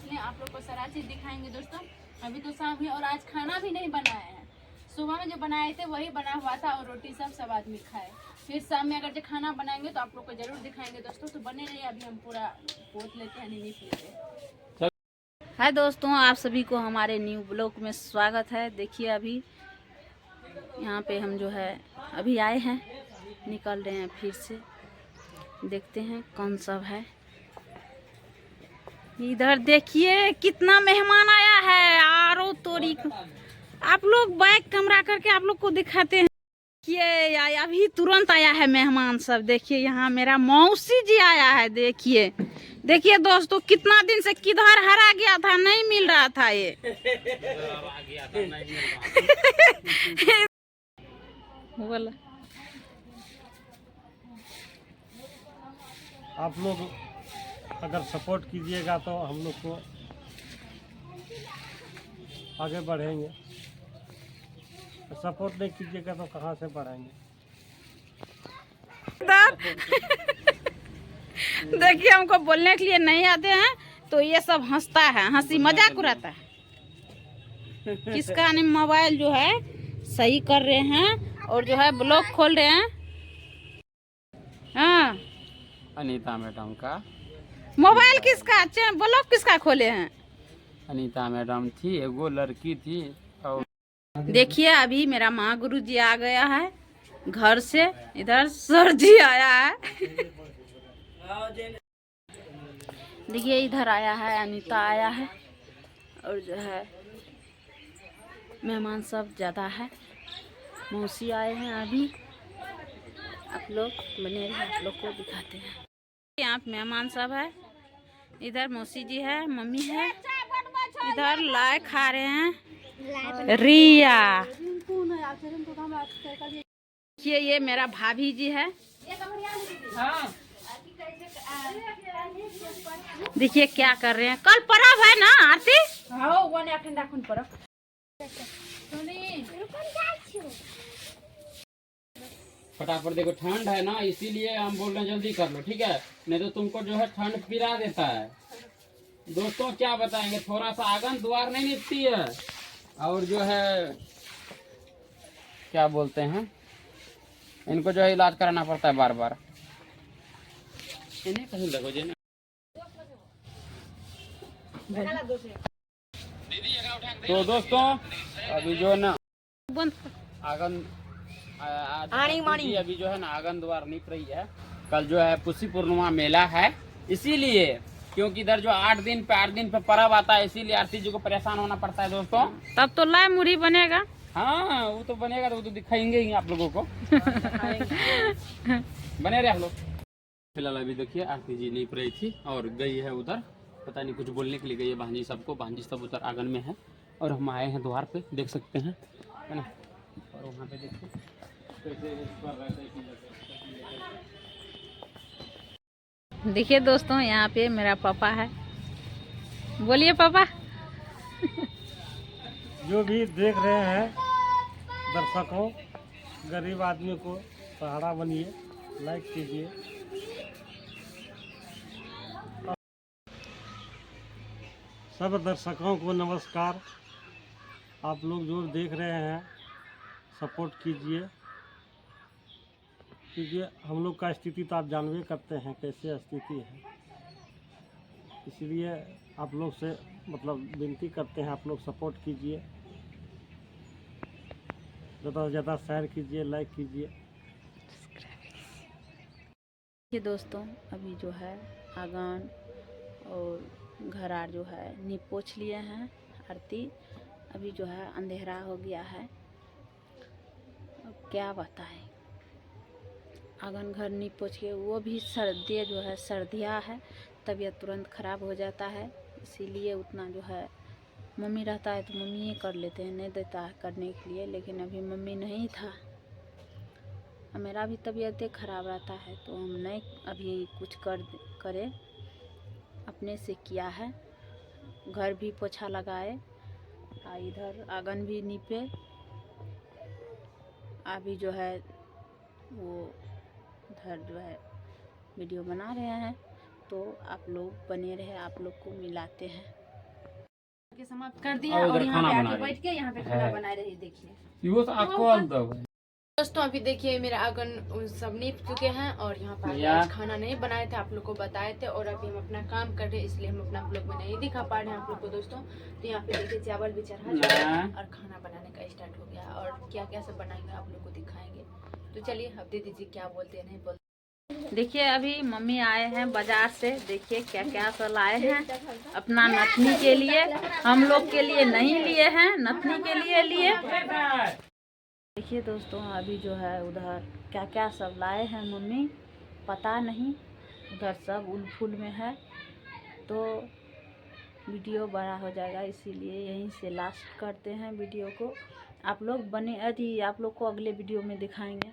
इसलिए आप लोग को सारा चीज़ दिखाएंगे दोस्तों। अभी तो शाम ही और आज खाना भी नहीं बनाए हैं। सुबह में जो बनाए थे वही बना हुआ था और रोटी सब आदमी खाए। फिर शाम में अगर जो खाना बनाएंगे तो आप लोग को जरूर दिखाएंगे दोस्तों। तो बने रहिए, अभी हम पूरा पोत लेते हैं, नीप लेते हैं। हाय दोस्तों, आप सभी को हमारे न्यू ब्लॉग में स्वागत है। देखिए अभी यहाँ पे हम जो है अभी आए हैं, निकल रहे हैं फिर से। देखते हैं कौन सब है। इधर देखिए कितना मेहमान आया है। आरो तोरी आप लोग बैक कमरा करके आप लोग को दिखाते हैं। देखिए अभी तुरंत आया है मेहमान सब। देखिए यहाँ मेरा मौसी जी आया है। देखिए देखिए दोस्तों, कितना दिन से किधर हरा गया था, नहीं मिल रहा था ये। बोला आप लोग अगर सपोर्ट कीजिएगा तो हम लोग को आगे बढ़ेंगे। सपोर्ट नहीं कीजिएगा तो कहाँ से बढ़ेंगे। देखिए हमको बोलने के लिए नहीं आते हैं तो ये सब हंसता है, हंसी मजाक उड़ाता है। किसका नहीं मोबाइल जो है सही कर रहे हैं और जो है ब्लॉग खोल रहे हैं। हाँ, अनीता मैडम का मोबाइल किसका, ब्लॉग किसका खोले हैं? अनीता मैडम थी, एगो लड़की थी। और देखिए अभी मेरा माँ गुरु जी आ गया है घर से। इधर सर जी आया है। देखिए इधर आया है, अनीता आया है और जो है मेहमान सब ज़्यादा है। मौसी आए हैं अभी। आप लोग बने रहे, आप लोग को दिखाते हैं। यहाँ पे मेहमान सब है। इधर मौसी जी है, मम्मी है। इधर लाए खा रहे हैं रिया। ये मेरा भाभी जी है। देखिए क्या कर रहे हैं। कल पर्व है ना आरती? फटाफट देखो, ठंड है ना, इसीलिए हम बोल रहे हैं जल्दी कर लो, ठीक है? नहीं तो तुमको जो है ठंड पिला देता है। दोस्तों क्या बताएंगे, थोड़ा सा आंगन द्वार नहीं निकलती है और जो है क्या बोलते हैं, इनको जो है इलाज कराना पड़ता है बार बार। इन्हें कहीं लगो जी। तो दोस्तों अभी जो है ना आंगन अभी जो है ना आंगन द्वार निप रही है। कल जो है पुष्य पूर्णिमा मेला है, इसीलिए क्योंकि इधर जो 8 दिन पे पर्व आता है, इसीलिए आरती जी को परेशान होना पड़ता है दोस्तों। तब तो लाए मुरही बनेगा। हाँ वो तो बनेगा, तो वो तो दिखाएंगे ही आप लोगों को। बने रहे आप लोग। फिलहाल अभी देखिए आरती जी नीप रही थी और गई है उधर, पता नहीं कुछ बोलने के लिए गई है भांजी सबको। भांजी सब उधर आंगन में है और हम आए हैं द्वार पे, देख सकते हैं, है ना? और वहाँ पे देखिए देखिए दोस्तों, यहाँ पे मेरा पापा है। बोलिए पापा। जो भी देख रहे हैं दर्शकों, गरीब आदमी को सहारा बनिए, लाइक कीजिए। सब दर्शकों को नमस्कार। आप लोग जो देख रहे हैं सपोर्ट कीजिए, क्योंकि हम लोग का स्थिति तो आप जानवे करते हैं कैसे स्थिति है। इसलिए आप लोग से मतलब विनती करते हैं, आप लोग सपोर्ट कीजिए, ज़्यादा से ज़्यादा शेयर कीजिए, लाइक कीजिए। ये दोस्तों अभी जो है आंगन और घर आर जो है नीप पोछ लिए हैं आरती। अभी जो है अंधेरा हो गया है। अब क्या बताएं, आंगन घर नीप पोछ के वो भी सर्दी जो है, सर्दियाँ है, तबीयत तुरंत ख़राब हो जाता है। इसीलिए उतना जो है मम्मी रहता है तो मम्मी ही कर लेते हैं, नहीं देता है करने के लिए। लेकिन अभी मम्मी नहीं था, मेरा भी तबीयत ख़राब रहता है तो हम नहीं अभी कुछ करे, अपने से किया है। घर भी पोछा लगाए, इधर आंगन भी नीपे। अभी जो है वो उधर जो है वीडियो बना रहे हैं, तो आप लोग बने रहे, आप लोग को मिलाते हैं। के समाप्त कर दिया और और उधर यहाँ खाना पे बना आके रही बैठ के यहाँ पे है। खाना बना रही, देखिए वो तो अकल दो दोस्तों। अभी देखिए मेरा आंगन सब नीप चुके हैं और यहाँ पर या। आज खाना नहीं बनाए थे, आप लोग को बताए थे, और अभी हम अपना काम कर रहे हैं इसलिए हम अपना ब्लॉग में नहीं दिखा पा रहे हैं आप लोग को दोस्तों। तो यहाँ पे देखिए चावल भी चढ़ा चुका है और खाना बनाने का स्टार्ट हो गया, और क्या क्या सब बनाएंगे आप लोग को दिखाएंगे। तो चलिए अब दे दीजिए क्या बोलते हैं नहीं बोलते। देखिए अभी मम्मी आए हैं बाजार से, देखिए क्या क्या सब लाए हैं अपना नथनी के लिए, हम लोग के लिए नहीं लिए हैं, नथनी के लिए लिए। देखिए दोस्तों अभी जो है उधर क्या क्या सब लाए हैं मम्मी, पता नहीं, उधर सब उल फूल में है, तो वीडियो बड़ा हो जाएगा इसीलिए यहीं से लास्ट करते हैं वीडियो को। आप लोग बने अभी आप लोग को अगले वीडियो में दिखाएंगे।